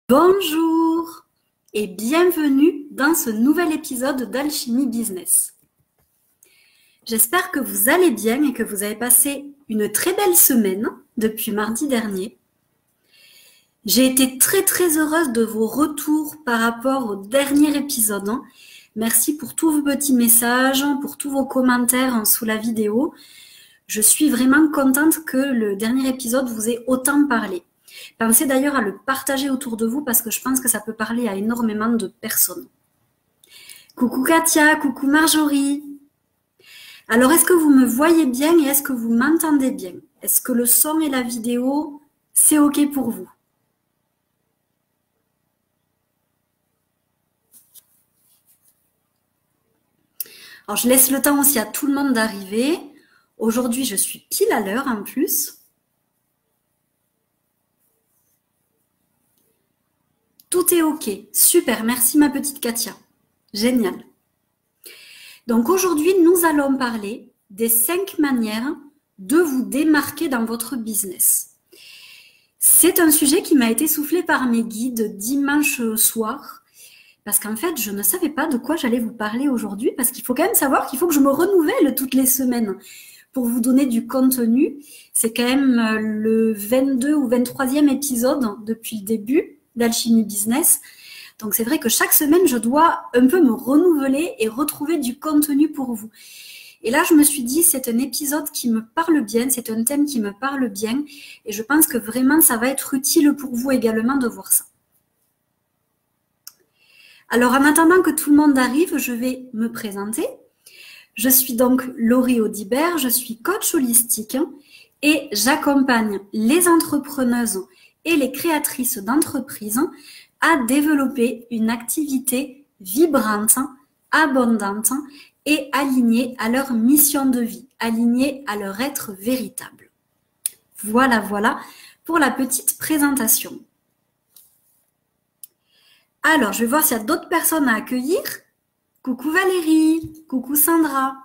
Bonjour et bienvenue dans ce nouvel épisode d'Alchimie Business. J'espère que vous allez bien et que vous avez passé une très belle semaine depuis mardi dernier. J'ai été très heureuse de vos retours par rapport au dernier épisode. Merci pour tous vos petits messages, pour tous vos commentaires sous la vidéo. Je suis vraiment contente que le dernier épisode vous ait autant parlé. Pensez d'ailleurs à le partager autour de vous parce que je pense que ça peut parler à énormément de personnes. Coucou Katia, coucou Marjorie. Alors, est-ce que vous me voyez bien et est-ce que vous m'entendez bien? Est-ce que le son et la vidéo, c'est OK pour vous? Alors, je laisse le temps aussi à tout le monde d'arriver. Aujourd'hui, je suis pile à l'heure en plus. Tout est OK. Super, merci ma petite Katia. Génial. Donc aujourd'hui, nous allons parler des 5 manières de vous démarquer dans votre business. C'est un sujet qui m'a été soufflé par mes guides dimanche soir parce qu'en fait, je ne savais pas de quoi j'allais vous parler aujourd'hui parce qu'il faut quand même savoir qu'il faut que je me renouvelle toutes les semaines pour vous donner du contenu. C'est quand même le 22 ou 23e épisode depuis le début d'Alchimie Business. Donc c'est vrai que chaque semaine, je dois un peu me renouveler et retrouver du contenu pour vous. Et là, je me suis dit, c'est un épisode qui me parle bien, c'est un thème qui me parle bien, et je pense que vraiment, ça va être utile pour vous également de voir ça. Alors, en attendant que tout le monde arrive, je vais me présenter. Je suis donc Laurie Audibert, je suis coach holistique et j'accompagne les entrepreneuses et les créatrices d'entreprises à développer une activité vibrante, abondante et alignée à leur mission de vie, alignée à leur être véritable. Voilà pour la petite présentation. Alors, je vais voir s'il y a d'autres personnes à accueillir. Coucou Valérie, coucou Sandra.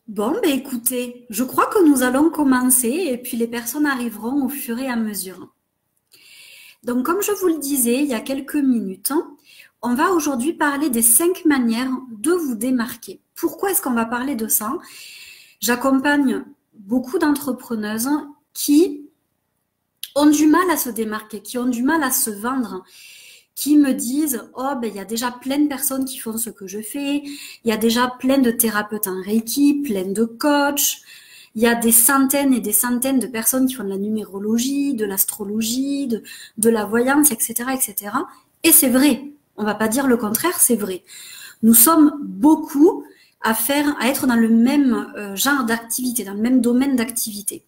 Bon, ben écoutez, je crois que nous allons commencer et puis les personnes arriveront au fur et à mesure. Donc, comme je vous le disais il y a quelques minutes, on va aujourd'hui parler des 5 manières de vous démarquer. Pourquoi est-ce qu'on va parler de ça? J'accompagne beaucoup d'entrepreneuses qui ont du mal à se démarquer, qui ont du mal à se vendre, qui me disent « Oh, ben, il y a déjà plein de personnes qui font ce que je fais, il y a déjà plein de thérapeutes en Reiki, plein de coachs, il y a des centaines et des centaines de personnes qui font de la numérologie, de l'astrologie, de la voyance, etc. etc. » Et c'est vrai, on va pas dire le contraire, c'est vrai. Nous sommes beaucoup à être dans le même genre d'activité, dans le même domaine d'activité.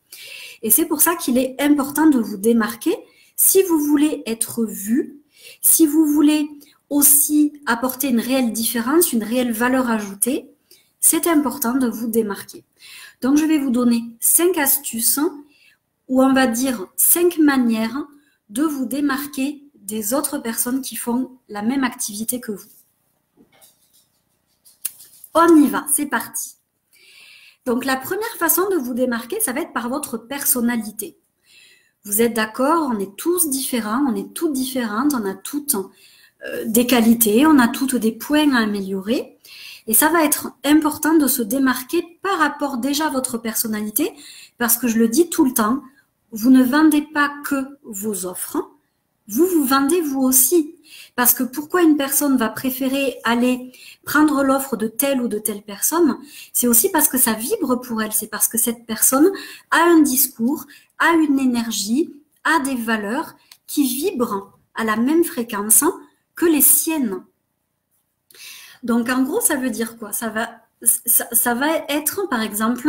Et c'est pour ça qu'il est important de vous démarquer si vous voulez être vu, si vous voulez aussi apporter une réelle différence, une réelle valeur ajoutée, c'est important de vous démarquer. Donc, je vais vous donner 5 astuces ou on va dire 5 manières de vous démarquer des autres personnes qui font la même activité que vous. On y va, c'est parti. Donc, la première façon de vous démarquer, ça va être par votre personnalité. Vous êtes d'accord, on est tous différents, on est toutes différentes, on a toutes des qualités, on a toutes des points à améliorer. Et ça va être important de se démarquer par rapport déjà à votre personnalité, parce que je le dis tout le temps, vous ne vendez pas que vos offres, vous vous vendez vous aussi. Parce que pourquoi une personne va préférer aller prendre l'offre de telle ou de telle personne, c'est aussi parce que ça vibre pour elle, c'est parce que cette personne a un discours, a une énergie, a des valeurs qui vibrent à la même fréquence que les siennes. Donc en gros, ça veut dire quoi? Ça va être, par exemple,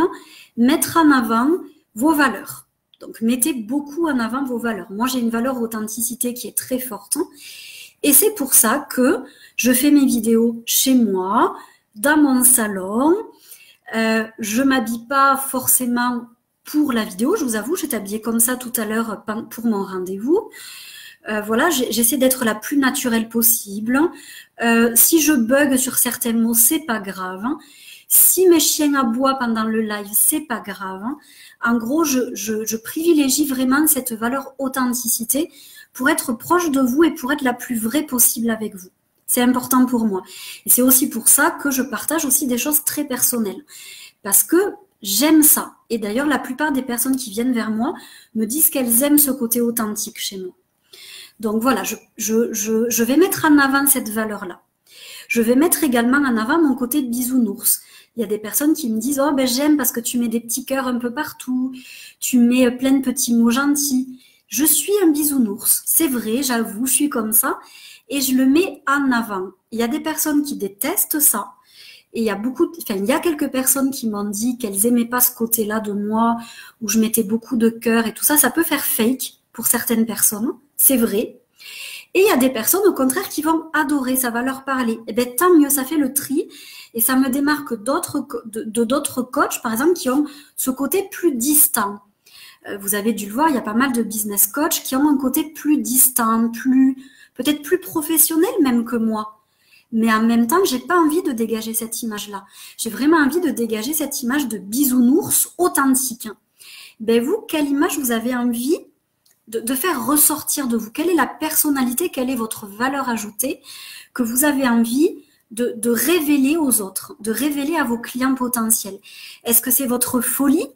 mettre en avant vos valeurs. Donc mettez beaucoup en avant vos valeurs. Moi, j'ai une valeur authenticité qui est très forte. Et c'est pour ça que je fais mes vidéos chez moi, dans mon salon. Je m'habille pas forcément pour la vidéo, je vous avoue, j'étais habillée comme ça tout à l'heure pour mon rendez-vous. Voilà, j'essaie d'être la plus naturelle possible. Si je bug sur certains mots, c'est pas grave. Si mes chiens aboient pendant le live, c'est pas grave. Hein. En gros, je privilégie vraiment cette valeur authenticité pour être proche de vous et pour être la plus vraie possible avec vous. C'est important pour moi. Et c'est aussi pour ça que je partage aussi des choses très personnelles. Parce que j'aime ça. Et d'ailleurs, la plupart des personnes qui viennent vers moi me disent qu'elles aiment ce côté authentique chez moi. Donc voilà, je vais mettre en avant cette valeur-là. Je vais mettre également en avant mon côté bisounours. Il y a des personnes qui me disent « Oh, ben j'aime parce que tu mets des petits cœurs un peu partout, tu mets plein de petits mots gentils. » Je suis un bisounours, c'est vrai, j'avoue, je suis comme ça et je le mets en avant. Il y a des personnes qui détestent ça et il y a quelques personnes qui m'ont dit qu'elles aimaient pas ce côté-là de moi où je mettais beaucoup de cœur et tout ça. Ça peut faire fake pour certaines personnes, c'est vrai. Et il y a des personnes, au contraire, qui vont adorer, ça va leur parler. Eh bien, tant mieux, ça fait le tri. Et ça me démarque d'autres coachs, par exemple, qui ont ce côté plus distant. Vous avez dû le voir, il y a pas mal de business coachs qui ont un côté plus distant, peut-être plus professionnel même que moi. Mais en même temps, j'ai pas envie de dégager cette image-là. J'ai vraiment envie de dégager cette image de bisounours authentique. Ben vous, quelle image vous avez envie de faire ressortir de vous? Quelle est la personnalité, quelle est votre valeur ajoutée que vous avez envie de révéler aux autres, de révéler à vos clients potentiels? Est-ce que c'est votre folie?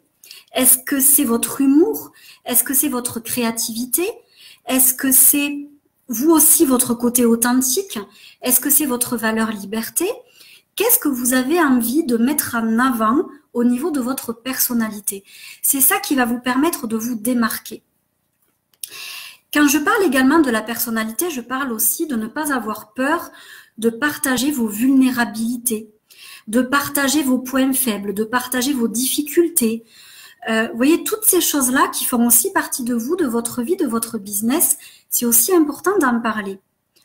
Est-ce que c'est votre humour? Est-ce que c'est votre créativité? Est-ce que c'est vous aussi votre côté authentique? Est-ce que c'est votre valeur liberté? Qu'est-ce que vous avez envie de mettre en avant au niveau de votre personnalité? C'est ça qui va vous permettre de vous démarquer. Quand je parle également de la personnalité, je parle aussi de ne pas avoir peur de partager vos vulnérabilités, de partager vos points faibles, de partager vos difficultés. Vous voyez, toutes ces choses-là qui font aussi partie de vous, de votre vie, de votre business, c'est aussi important d'en parler.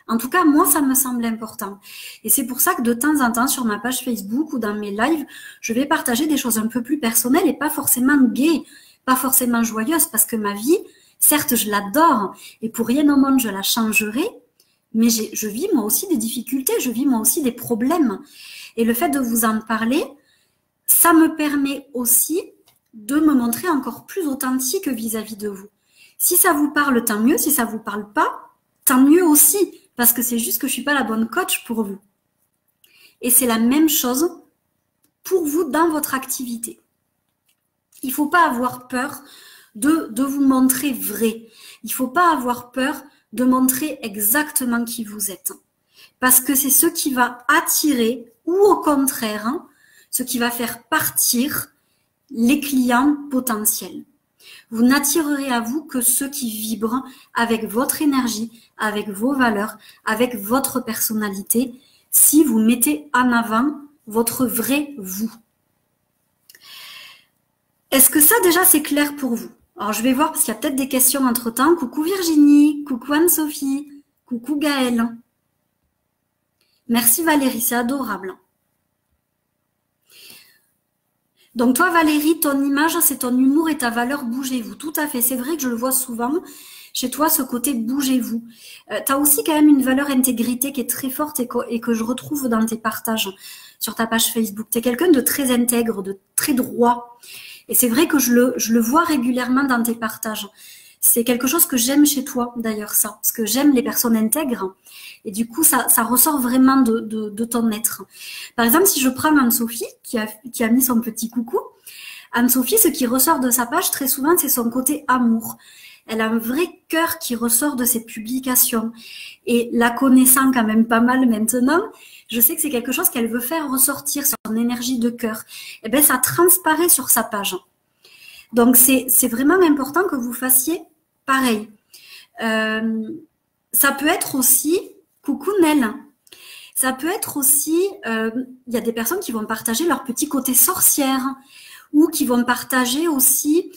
En tout cas, moi, ça me semble important. Et c'est pour ça que de temps en temps, sur ma page Facebook ou dans mes lives, je vais partager des choses un peu plus personnelles et pas forcément gaies, pas forcément joyeuses, parce que ma vie, certes, je l'adore et pour rien au monde, je la changerai, mais je vis moi aussi des difficultés, je vis moi aussi des problèmes. Et le fait de vous en parler, ça me permet aussi de me montrer encore plus authentique vis-à-vis de vous. Si ça vous parle, tant mieux. Si ça vous parle pas, tant mieux aussi, parce que c'est juste que je suis pas la bonne coach pour vous. Et c'est la même chose pour vous dans votre activité. Il faut pas avoir peur de vous montrer vrai. Il faut pas avoir peur de montrer exactement qui vous êtes. Parce que c'est ce qui va attirer, ou au contraire, ce qui va faire partir les clients potentiels. Vous n'attirerez à vous que ceux qui vibrent avec votre énergie, avec vos valeurs, avec votre personnalité, si vous mettez en avant votre vrai vous. Est-ce que ça déjà c'est clair pour vous? Alors je vais voir parce qu'il y a peut-être des questions entre-temps. Coucou Virginie, coucou Anne-Sophie, coucou Gaëlle. Merci Valérie, c'est adorable. Donc toi Valérie, ton image, c'est ton humour et ta valeur, bougez-vous. Tout à fait, c'est vrai que je le vois souvent chez toi, ce côté bougez-vous. Tu as aussi quand même une valeur intégrité qui est très forte et que je retrouve dans tes partages sur ta page Facebook. Tu es quelqu'un de très intègre, de très droit. Et c'est vrai que je le vois régulièrement dans tes partages. C'est quelque chose que j'aime chez toi d'ailleurs ça, parce que j'aime les personnes intègres. Et du coup, ça ressort vraiment de ton être. Par exemple, si je prends Anne-Sophie, qui a mis son petit coucou, Anne-Sophie, ce qui ressort de sa page très souvent, c'est son côté amour. Elle a un vrai cœur qui ressort de ses publications. Et la connaissant quand même pas mal maintenant, je sais que c'est quelque chose qu'elle veut faire ressortir, son énergie de cœur. Et bien, ça transparaît sur sa page. Donc, c'est vraiment important que vous fassiez pareil. Ça peut être aussi... Coucou Nel. Ça peut être aussi, il y a des personnes qui vont partager leur petit côté sorcière ou qui vont partager aussi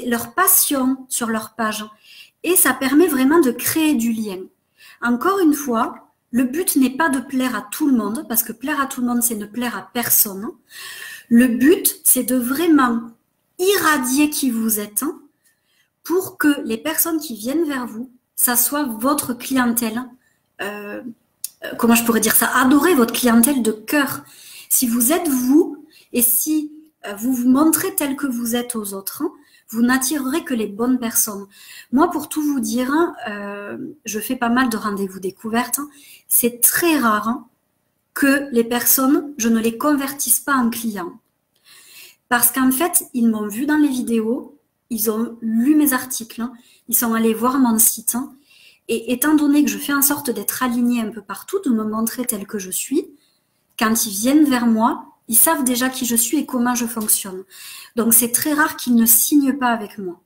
leurs passions sur leur page. Et ça permet vraiment de créer du lien. Encore une fois, le but n'est pas de plaire à tout le monde, parce que plaire à tout le monde, c'est ne plaire à personne. Le but, c'est de vraiment irradier qui vous êtes pour que les personnes qui viennent vers vous, ça soit votre clientèle. Comment je pourrais dire ça, adorer votre clientèle de cœur. Si vous êtes vous, Et si vous vous montrez tel que vous êtes aux autres, vous n'attirerez que les bonnes personnes. Moi, pour tout vous dire, je fais pas mal de rendez-vous découvertes. C'est très rare que les personnes, je ne les convertisse pas en clients. Parce qu'en fait, ils m'ont vu dans les vidéos, ils ont lu mes articles, ils sont allés voir mon site. Et étant donné que je fais en sorte d'être alignée un peu partout, de me montrer telle que je suis, quand ils viennent vers moi, ils savent déjà qui je suis et comment je fonctionne. Donc, c'est très rare qu'ils ne signent pas avec moi.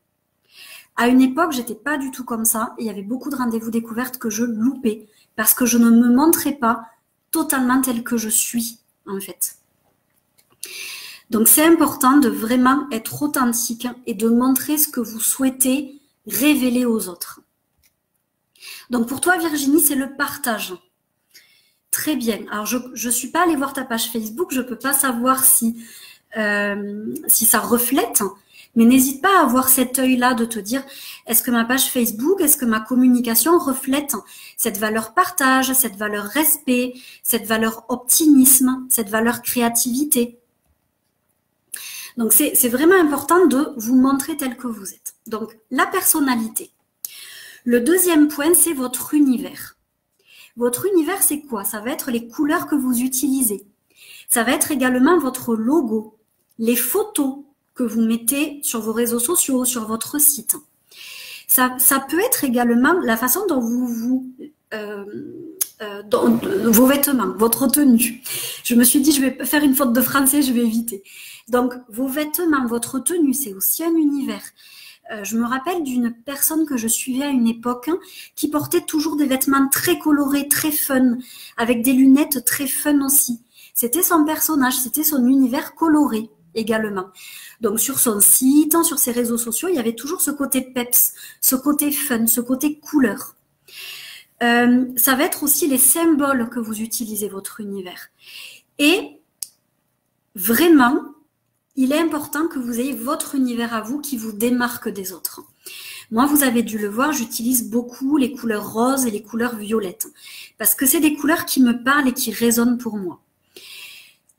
À une époque, j'étais pas du tout comme ça. Et il y avait beaucoup de rendez-vous découvertes que je loupais parce que je ne me montrais pas totalement telle que je suis, en fait. Donc, c'est important de vraiment être authentique et de montrer ce que vous souhaitez révéler aux autres. Donc, pour toi, Virginie, c'est le partage. Très bien. Alors, je ne suis pas allée voir ta page Facebook. Je ne peux pas savoir si ça reflète. Mais n'hésite pas à avoir cet œil-là de te dire, est-ce que ma page Facebook, est-ce que ma communication reflète cette valeur partage, cette valeur respect, cette valeur optimisme, cette valeur créativité. Donc, c'est vraiment important de vous montrer tel que vous êtes. Donc, la personnalité. Le deuxième point, c'est votre univers. Votre univers, c'est quoi? Ça va être les couleurs que vous utilisez. Ça va être également votre logo, les photos que vous mettez sur vos réseaux sociaux, sur votre site. Ça peut être également la façon dont vos vêtements, votre tenue. Je me suis dit, je vais faire une faute de français, je vais éviter. Donc, vos vêtements, votre tenue, c'est aussi un univers. Je me rappelle d'une personne que je suivais à une époque qui portait toujours des vêtements très colorés, très fun, avec des lunettes très fun aussi. C'était son personnage, c'était son univers coloré également. Donc sur son site, sur ses réseaux sociaux, il y avait toujours ce côté peps, ce côté fun, ce côté couleur. Ça va être aussi les symboles que vous utilisez, votre univers. Et vraiment, il est important que vous ayez votre univers à vous qui vous démarque des autres. Moi, vous avez dû le voir, j'utilise beaucoup les couleurs roses et les couleurs violettes parce que c'est des couleurs qui me parlent et qui résonnent pour moi.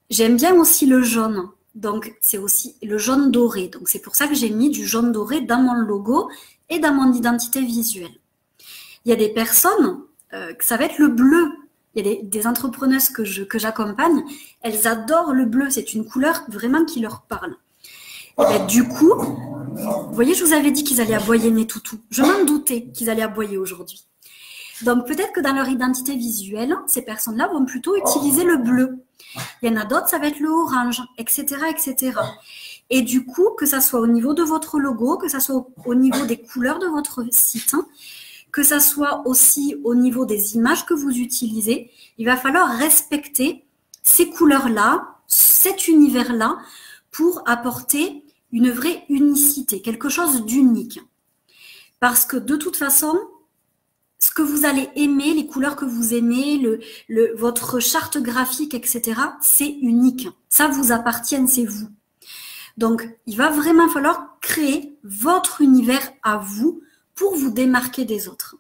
J'aime bien aussi le jaune, donc c'est aussi le jaune doré. Donc c'est pour ça que j'ai mis du jaune doré dans mon logo et dans mon identité visuelle. Il y a des personnes, ça va être le bleu. Il y a des entrepreneuses que j'accompagne, elles adorent le bleu. C'est une couleur vraiment qui leur parle. Et bien, du coup, vous voyez, je vous avais dit qu'ils allaient aboyer mes toutous. Je m'en doutais qu'ils allaient aboyer aujourd'hui. Donc, peut-être que dans leur identité visuelle, ces personnes-là vont plutôt utiliser le bleu. Il y en a d'autres, ça va être le orange, etc., etc. Et du coup, que ça soit au niveau de votre logo, que ça soit au niveau des couleurs de votre site, que ça soit aussi au niveau des images que vous utilisez, il va falloir respecter ces couleurs-là, cet univers-là, pour apporter une vraie unicité, quelque chose d'unique. Parce que de toute façon, ce que vous allez aimer, les couleurs que vous aimez, votre charte graphique, etc., c'est unique. Ça vous appartient, c'est vous. Donc, il va vraiment falloir créer votre univers à vous pour vous démarquer des autres.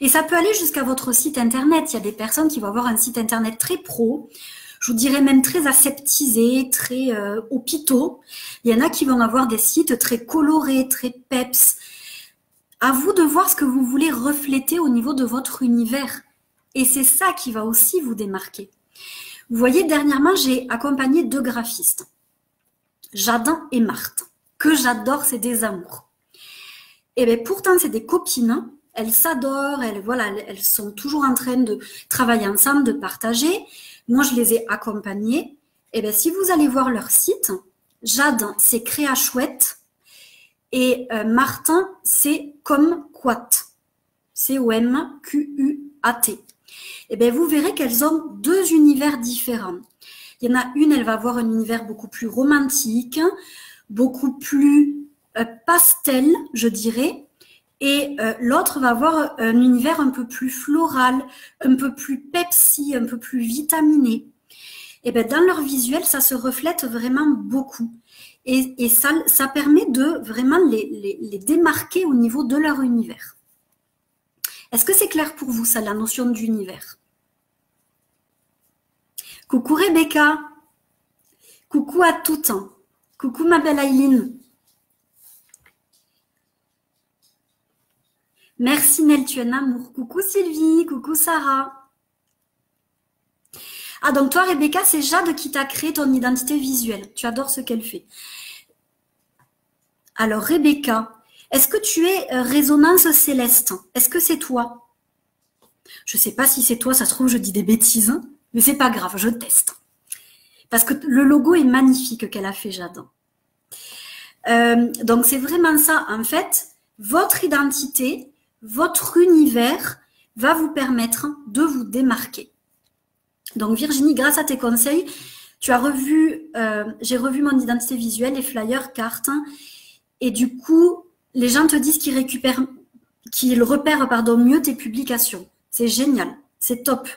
Et ça peut aller jusqu'à votre site internet. Il y a des personnes qui vont avoir un site internet très pro, je vous dirais même très aseptisé, très hôpitaux. Il y en a qui vont avoir des sites très colorés, très peps. À vous de voir ce que vous voulez refléter au niveau de votre univers. Et c'est ça qui va aussi vous démarquer. Vous voyez, dernièrement, j'ai accompagné 2 graphistes, Jade et Marthe, que j'adore, c'est des amours. Et bien pourtant, c'est des copines, elles s'adorent, elles sont toujours en train de travailler ensemble, de partager. Moi, je les ai accompagnées. Et bien si vous allez voir leur site, Jade, c'est Créa Chouette. Et Martin, c'est Comquat. C-O-M-Q-U-A-T. Et bien, vous verrez qu'elles ont 2 univers différents. Il y en a une, elle va avoir un univers beaucoup plus romantique, beaucoup plus pastel, je dirais. Et l'autre va avoir un univers un peu plus floral, un peu plus Pepsi, un peu plus vitaminé. Et bien, dans leur visuel, ça se reflète vraiment beaucoup. Et ça permet de vraiment les démarquer au niveau de leur univers. Est-ce que c'est clair pour vous, ça, la notion d'univers? Coucou Rebecca. Coucou à toutes. Coucou ma belle Aileen. Merci Nel, tu es un amour. Coucou Sylvie, coucou Sarah. Ah donc toi Rebecca, c'est Jade qui t'a créé ton identité visuelle. Tu adores ce qu'elle fait. Alors Rebecca, est-ce que tu es résonance céleste? Est-ce que c'est toi? Je ne sais pas si c'est toi, ça se trouve je dis des bêtises, hein, mais c'est pas grave, je teste. Parce que le logo est magnifique qu'elle a fait Jade. Donc c'est vraiment ça, en fait, votre identité, votre univers va vous permettre de vous démarquer. Donc Virginie, grâce à tes conseils, tu as revu, j'ai revu mon identité visuelle, les flyers, cartes, et du coup, les gens te disent qu'ils repèrent mieux tes publications. C'est génial, c'est top.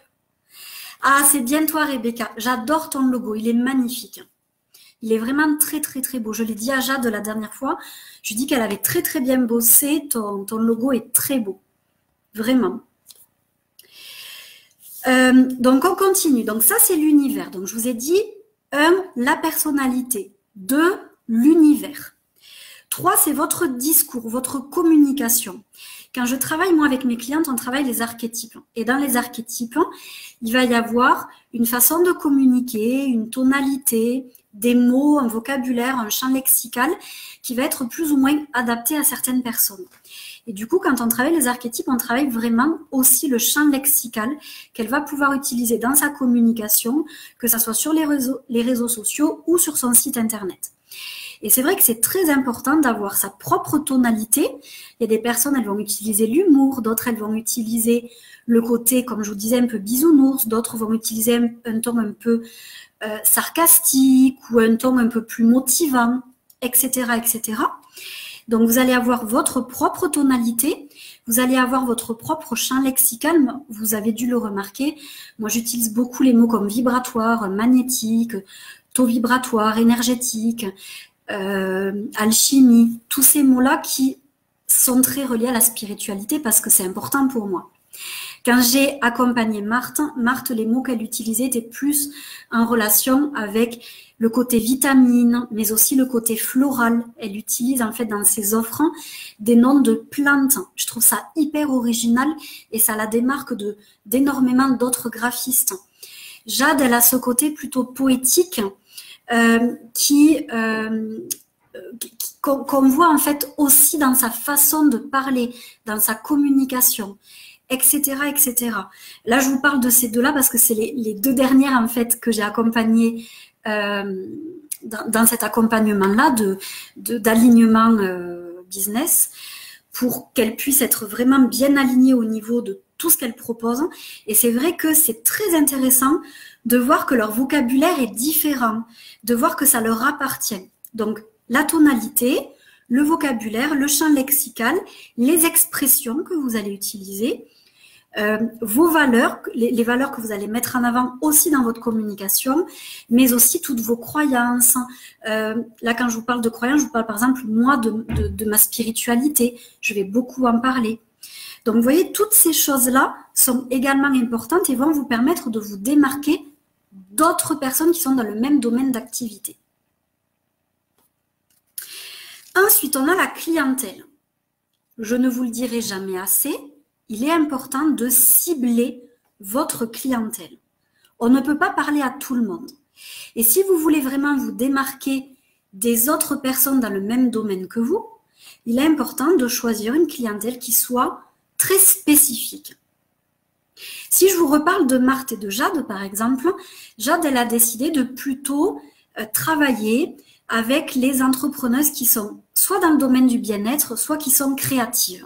Ah, c'est bien toi Rebecca, j'adore ton logo, il est magnifique. Il est vraiment très très très beau. Je l'ai dit à Jade la dernière fois, je lui ai dit qu'elle avait très très bien bossé, ton logo est très beau, vraiment. Donc on continue, donc ça c'est l'univers. Donc je vous ai dit, 1, la personnalité, 2, l'univers. 3, c'est votre discours, votre communication. Quand je travaille, moi, avec mes clientes, on travaille les archétypes. Et dans les archétypes, il va y avoir une façon de communiquer, une tonalité, des mots, un vocabulaire, un champ lexical qui va être plus ou moins adapté à certaines personnes. Et du coup, quand on travaille les archétypes, on travaille vraiment aussi le champ lexical qu'elle va pouvoir utiliser dans sa communication, que ce soit sur les réseaux sociaux ou sur son site internet. Et c'est vrai que c'est très important d'avoir sa propre tonalité. Il y a des personnes, elles vont utiliser l'humour, d'autres, elles vont utiliser le côté, comme je vous disais, un peu bisounours, d'autres vont utiliser un ton un peu sarcastique ou un ton un peu plus motivant, etc., etc. Donc, vous allez avoir votre propre tonalité, vous allez avoir votre propre champ lexical. Vous avez dû le remarquer. Moi, j'utilise beaucoup les mots comme vibratoire, magnétique, taux vibratoire, énergétique, alchimie, tous ces mots-là qui sont très reliés à la spiritualité parce que c'est important pour moi. Quand j'ai accompagné Marthe, les mots qu'elle utilisait étaient plus en relation avec le côté vitamine, mais aussi le côté floral. Elle utilise en fait dans ses offres des noms de plantes. Je trouve ça hyper original et ça la démarque d'énormément d'autres graphistes. Jade, elle a ce côté plutôt poétique qu'on voit en fait aussi dans sa façon de parler, dans sa communication, etc., etc. Là, je vous parle de ces deux-là parce que c'est les deux dernières en fait que j'ai accompagnées dans cet accompagnement-là d'alignement business pour qu'elles puissent être vraiment bien alignées au niveau de tout ce qu'elles proposent. Et c'est vrai que c'est très intéressant de voir que leur vocabulaire est différent, de voir que ça leur appartient. Donc, la tonalité, le vocabulaire, le champ lexical, les expressions que vous allez utiliser, vos valeurs, les valeurs que vous allez mettre en avant aussi dans votre communication, mais aussi toutes vos croyances. Là, quand je vous parle de croyances, je vous parle par exemple, moi, de ma spiritualité. Je vais beaucoup en parler. Donc, vous voyez, toutes ces choses-là sont également importantes et vont vous permettre de vous démarquer d'autres personnes qui sont dans le même domaine d'activité. Ensuite, on a la clientèle. Je ne vous le dirai jamais assez, il est important de cibler votre clientèle. On ne peut pas parler à tout le monde. Et si vous voulez vraiment vous démarquer des autres personnes dans le même domaine que vous, il est important de choisir une clientèle qui soit très spécifique. Si je vous reparle de Marthe et de Jade, par exemple, Jade, elle a décidé de plutôt travailler avec les entrepreneuses qui sont soit dans le domaine du bien-être, soit qui sont créatives.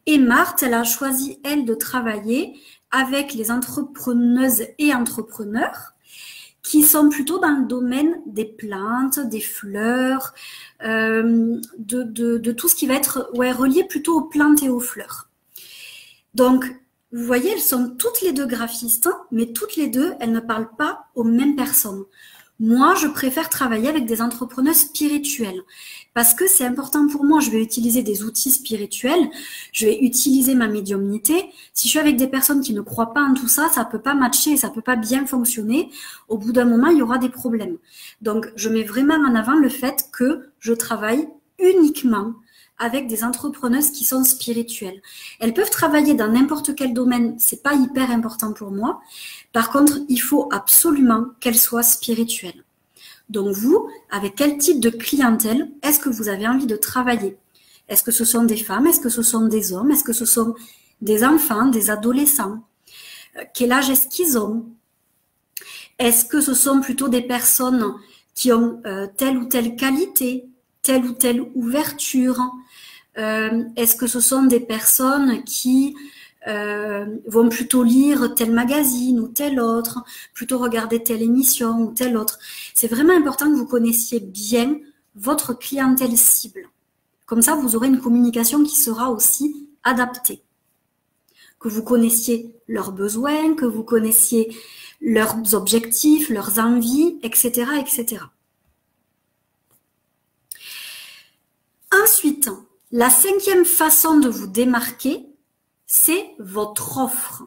Et Marthe, elle a choisi, elle, de travailler avec les entrepreneuses et entrepreneurs qui sont plutôt dans le domaine des plantes, des fleurs, de tout ce qui va être relié plutôt aux plantes et aux fleurs. Donc, vous voyez, elles sont toutes les deux graphistes, mais toutes les deux, elles ne parlent pas aux mêmes personnes. Moi, je préfère travailler avec des entrepreneurs spirituels parce que c'est important pour moi. Je vais utiliser des outils spirituels, je vais utiliser ma médiumnité. Si je suis avec des personnes qui ne croient pas en tout ça, ça peut pas matcher, ça peut pas bien fonctionner. Au bout d'un moment, il y aura des problèmes. Donc, je mets vraiment en avant le fait que je travaille uniquement avec des entrepreneuses qui sont spirituelles. Elles peuvent travailler dans n'importe quel domaine, c'est pas hyper important pour moi. Par contre, il faut absolument qu'elles soient spirituelles. Donc vous, avec quel type de clientèle est-ce que vous avez envie de travailler? Est-ce que ce sont des femmes? Est-ce que ce sont des hommes? Est-ce que ce sont des enfants, des adolescents? Quel âge est-ce qu'ils ont? Est-ce que ce sont plutôt des personnes qui ont telle ou telle qualité, telle ou telle ouverture? Est-ce que ce sont des personnes qui vont plutôt lire tel magazine ou tel autre, plutôt regarder telle émission ou telle autre? C'est vraiment important que vous connaissiez bien votre clientèle cible. Comme ça, vous aurez une communication qui sera aussi adaptée. Que vous connaissiez leurs besoins, que vous connaissiez leurs objectifs, leurs envies, etc., etc. Ensuite, la 5e façon de vous démarquer, c'est votre offre.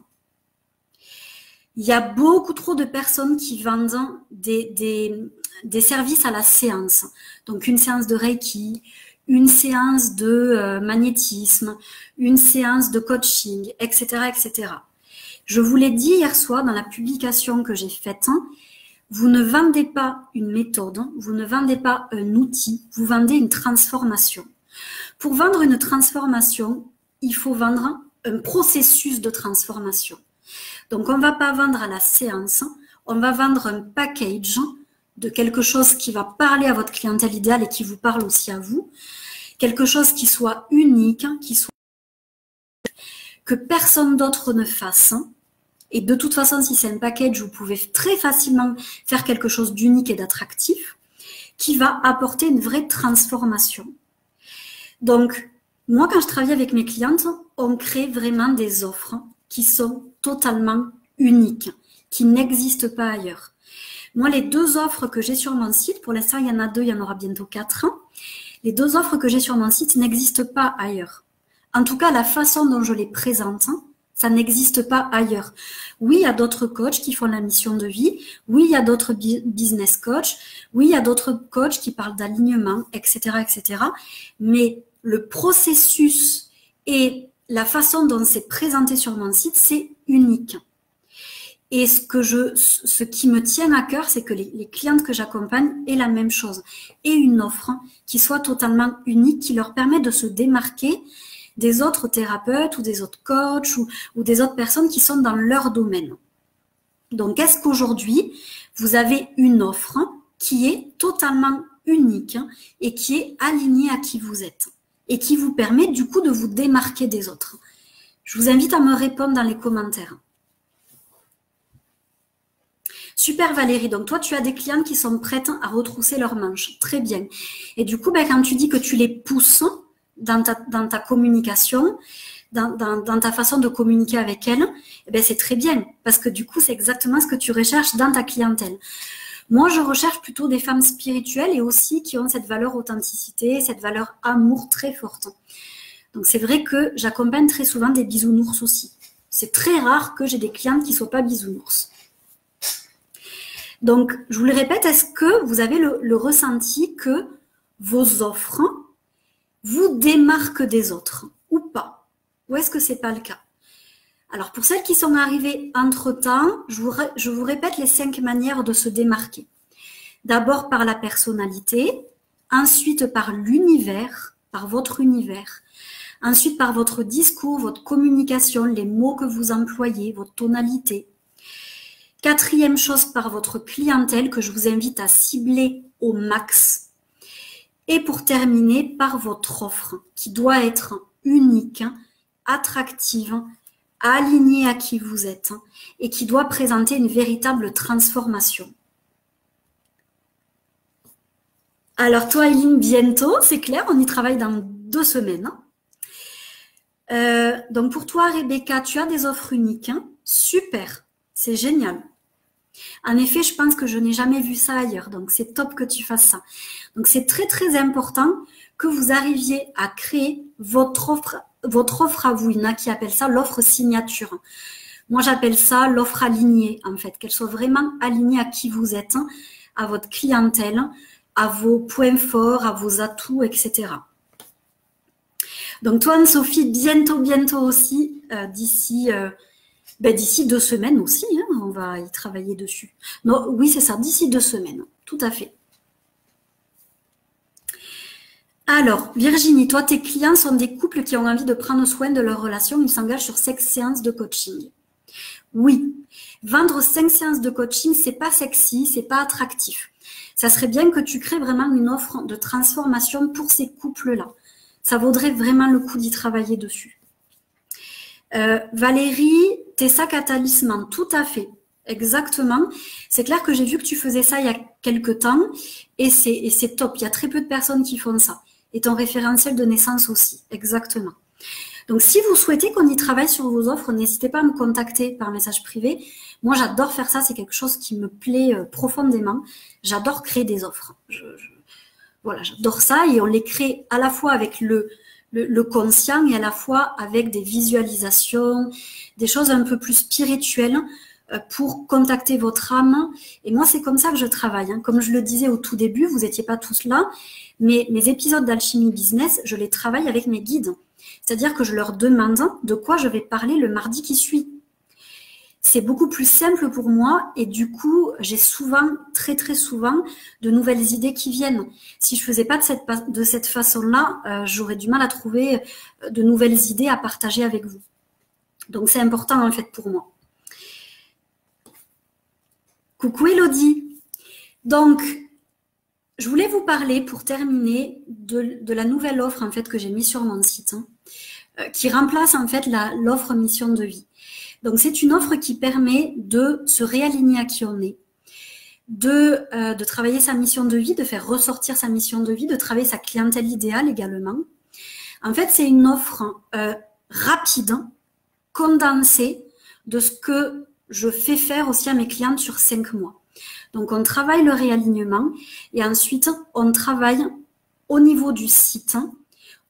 Il y a beaucoup trop de personnes qui vendent des services à la séance. Donc, une séance de Reiki, une séance de magnétisme, une séance de coaching, etc., etc. Je vous l'ai dit hier soir dans la publication que j'ai faite, vous ne vendez pas une méthode, vous ne vendez pas un outil, vous vendez une transformation. Pour vendre une transformation, il faut vendre un processus de transformation. Donc, on ne va pas vendre à la séance, on va vendre un package de quelque chose qui va parler à votre clientèle idéale et qui vous parle aussi à vous. Quelque chose qui soit unique, que personne d'autre ne fasse. Et de toute façon, si c'est un package, vous pouvez très facilement faire quelque chose d'unique et d'attractif qui va apporter une vraie transformation. Donc, moi, quand je travaille avec mes clientes, on crée vraiment des offres qui sont totalement uniques, qui n'existent pas ailleurs. Moi, les 2 offres que j'ai sur mon site, pour l'instant, il y en a 2, il y en aura bientôt 4. Les 2 offres que j'ai sur mon site n'existent pas ailleurs. En tout cas, la façon dont je les présente, ça n'existe pas ailleurs. Oui, il y a d'autres coachs qui font la mission de vie. Oui, il y a d'autres business coachs. Oui, il y a d'autres coachs qui parlent d'alignement, etc., etc. Mais le processus et la façon dont c'est présenté sur mon site, c'est unique. Et ce qui me tient à cœur, c'est que les clientes que j'accompagne aient la même chose. Et une offre qui soit totalement unique, qui leur permet de se démarquer des autres thérapeutes ou des autres coachs ou des autres personnes qui sont dans leur domaine. Donc, est-ce qu'aujourd'hui, vous avez une offre qui est totalement unique et qui est alignée à qui vous êtes et qui vous permet du coup de vous démarquer des autres? Je vous invite à me répondre dans les commentaires. Super Valérie, donc toi tu as des clientes qui sont prêtes à retrousser leurs manches, très bien. Et du coup, quand tu dis que tu les pousses dans ta communication, dans ta façon de communiquer avec elles, c'est très bien, parce que du coup c'est exactement ce que tu recherches dans ta clientèle. Moi, je recherche plutôt des femmes spirituelles et aussi qui ont cette valeur authenticité, cette valeur amour très forte. Donc c'est vrai que j'accompagne très souvent des bisounours aussi. C'est très rare que j'ai des clientes qui ne soient pas bisounours. Donc, je vous le répète, est-ce que vous avez le ressenti que vos offres vous démarquent des autres ou pas? Ou est-ce que ce n'est pas le cas? Alors, pour celles qui sont arrivées entre-temps, je vous répète les 5 manières de se démarquer. D'abord par la personnalité, ensuite par l'univers, par votre univers, ensuite par votre discours, votre communication, les mots que vous employez, votre tonalité. 4e chose, par votre clientèle que je vous invite à cibler au max. Et pour terminer, par votre offre qui doit être unique, attractive, alignée à qui vous êtes et qui doit présenter une véritable transformation. Alors toi, Eileen, bientôt, c'est clair, on y travaille dans 2 semaines. Donc pour toi, Rebecca, tu as des offres uniques. Super, c'est génial. En effet, je pense que je n'ai jamais vu ça ailleurs. Donc, c'est top que tu fasses ça. Donc, c'est très, très important que vous arriviez à créer votre offre à vous. Il y en a qui appellent ça l'offre signature. Moi, j'appelle ça l'offre alignée, en fait. Qu'elle soit vraiment alignée à qui vous êtes, à votre clientèle, à vos points forts, à vos atouts, etc. Donc, toi, Anne-Sophie, bientôt aussi, d'ici 2 semaines aussi, hein, on va y travailler dessus. Non, oui, c'est ça, d'ici 2 semaines, tout à fait. Alors, Virginie, toi, tes clients sont des couples qui ont envie de prendre soin de leur relation. Ils s'engagent sur 5 séances de coaching. Oui, vendre 5 séances de coaching, c'est pas sexy, c'est pas attractif. Ça serait bien que tu crées vraiment une offre de transformation pour ces couples-là. Ça vaudrait vraiment le coup d'y travailler dessus. Valérie, tes sacs à talisman, tout à fait, exactement. C'est clair que j'ai vu que tu faisais ça il y a quelques temps et c'est top. Il y a très peu de personnes qui font ça. Et ton référentiel de naissance aussi, exactement. Donc, si vous souhaitez qu'on y travaille sur vos offres, n'hésitez pas à me contacter par message privé. Moi, j'adore faire ça. C'est quelque chose qui me plaît profondément. J'adore créer des offres. Voilà, j'adore ça. Et on les crée à la fois avec le conscient et à la fois avec des visualisations, des choses un peu plus spirituelles pour contacter votre âme. Et moi, c'est comme ça que je travaille. Comme je le disais au tout début, vous n'étiez pas tous là, mais mes épisodes d'Alchimie Business, je les travaille avec mes guides. C'est-à-dire que je leur demande de quoi je vais parler le mardi qui suit. C'est beaucoup plus simple pour moi et du coup, j'ai souvent, très très souvent, de nouvelles idées qui viennent. Si je faisais pas de cette façon-là, j'aurais du mal à trouver de nouvelles idées à partager avec vous. Donc, c'est important en fait pour moi. Coucou Elodie. Donc, je voulais vous parler pour terminer de la nouvelle offre en fait que j'ai mise sur mon site, qui remplace en fait l'offre mission de vie. Donc, c'est une offre qui permet de se réaligner à qui on est, de travailler sa mission de vie, de faire ressortir sa mission de vie, de travailler sa clientèle idéale également. En fait, c'est une offre rapide, condensée de ce que je fais faire aussi à mes clientes sur 5 mois. Donc, on travaille le réalignement et ensuite, on travaille au niveau du site,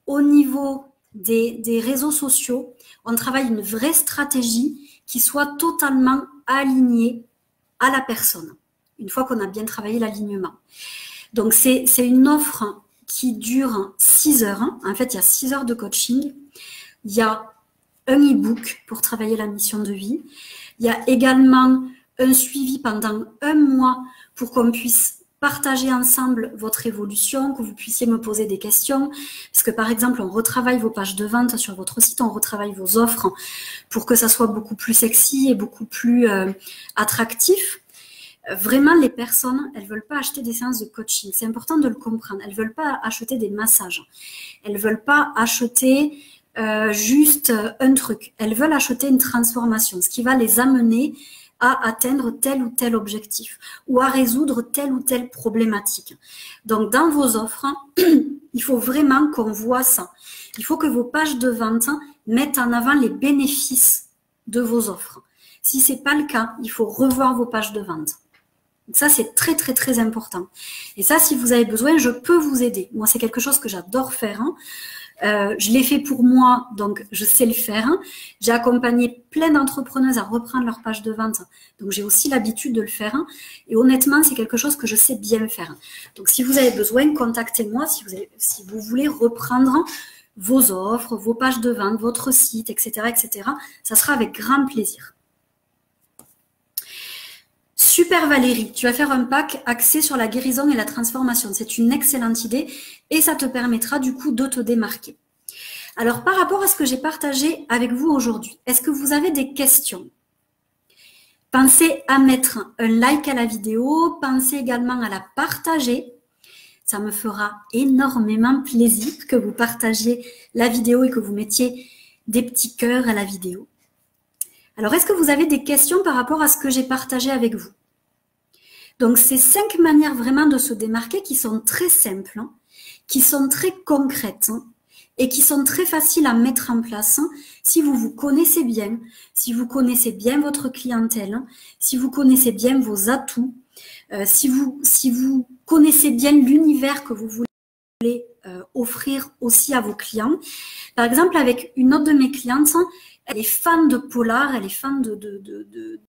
au niveau des réseaux sociaux. On travaille une vraie stratégie qui soit totalement alignée à la personne, une fois qu'on a bien travaillé l'alignement. Donc, c'est une offre qui dure 6 heures. En fait, il y a 6 heures de coaching. Il y a un e-book pour travailler la mission de vie. Il y a également un suivi pendant 1 mois pour qu'on puisse partager ensemble votre évolution, que vous puissiez me poser des questions. Parce que par exemple, on retravaille vos pages de vente sur votre site, on retravaille vos offres pour que ça soit beaucoup plus sexy et beaucoup plus attractif. Vraiment, les personnes, elles veulent pas acheter des séances de coaching. C'est important de le comprendre. Elles veulent pas acheter des massages. Elles veulent pas acheter juste un truc. Elles veulent acheter une transformation, ce qui va les amener à atteindre tel ou tel objectif ou à résoudre telle ou telle problématique. Donc, dans vos offres, il faut vraiment qu'on voit ça. Il faut que vos pages de vente mettent en avant les bénéfices de vos offres. Si c'est pas le cas, il faut revoir vos pages de vente. Donc ça, c'est très, très, très important. Et ça, si vous avez besoin, je peux vous aider. Moi, c'est quelque chose que j'adore faire. Je l'ai fait pour moi, donc je sais le faire. J'ai accompagné plein d'entrepreneuses à reprendre leur page de vente, donc j'ai aussi l'habitude de le faire. Et honnêtement, c'est quelque chose que je sais bien faire. Donc si vous avez besoin, contactez-moi si vous voulez reprendre vos offres, vos pages de vente, votre site, etc., etc. Ça sera avec grand plaisir. Super Valérie, tu vas faire un pack axé sur la guérison et la transformation. C'est une excellente idée et ça te permettra du coup de te démarquer. Alors par rapport à ce que j'ai partagé avec vous aujourd'hui, est-ce que vous avez des questions? Pensez à mettre un like à la vidéo, pensez également à la partager. Ça me fera énormément plaisir que vous partagiez la vidéo et que vous mettiez des petits cœurs à la vidéo. Alors, est-ce que vous avez des questions par rapport à ce que j'ai partagé avec vous? Donc, c'est 5 manières vraiment de se démarquer qui sont très simples, qui sont très concrètes et qui sont très faciles à mettre en place si vous vous connaissez bien, si vous connaissez bien votre clientèle, si vous connaissez bien vos atouts, si vous connaissez bien l'univers que vous voulez offrir aussi à vos clients. Par exemple, avec une autre de mes clientes, elle est fan de polar, elle est fan de